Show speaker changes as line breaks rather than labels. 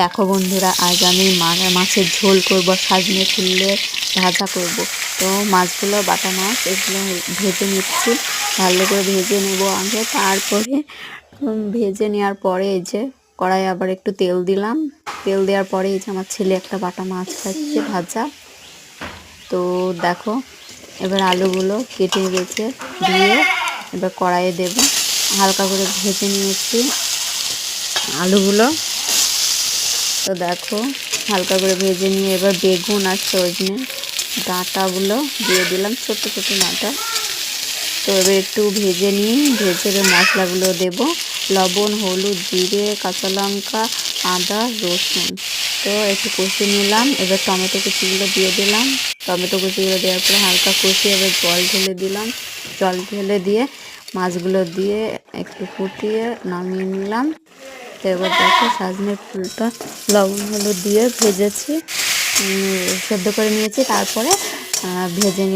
দেখো বন্ধুরা, আজ আমি মাছের ঝোল করব, সাজনে ফুলে ভাজা করব। তো মাছগুলো, বাটা মাছ, এগুলো ভেজে নিচ্ছি। ভালো করে ভেজে নেব আগে, তারপরে ভেজে নেওয়ার পরে এই যে কড়াই আবার একটু তেল দিলাম। তেল দেওয়ার পরে এই যে আমার ছেলে একটা বাটা মাছ খাচ্ছে ভাজা। তো দেখো, এবার আলুগুলো কেটে রেখে দিয়ে এবার কড়াইয়ে দেব। হালকা করে ভেজে নিয়েছি আলুগুলো। তো দেখো, হালকা করে ভেজে নিয়ে এবার বেগুন আর সজনে ডাঁটাগুলো দিয়ে দিলাম, ছোট ছোট ডাঁটা। তো এবার একটু ভেজে নিয়ে এবার মশলাগুলো দেব। লবণ, হলুদ, জিরে, কাঁচা লঙ্কা, আদা, রসুন। তো একটু কষিয়ে নিলাম। এবার টমেটো কুচিগুলো দিয়ে দিলাম। টমেটো কুচিগুলো দেওয়ার পরে হালকা কষিয়ে এবার জল ঢেলে দিলাম। জল ঢেলে দিয়ে মাছগুলো দিয়ে একটু ফুটিয়ে নামিয়ে নিলাম। তো এবার দেখো, সাজনের ফুলটা লবণ হলুদ দিয়ে ভেজেছি, সেদ্ধ করে নিয়েছি, তারপরে ভেজে নিয়ে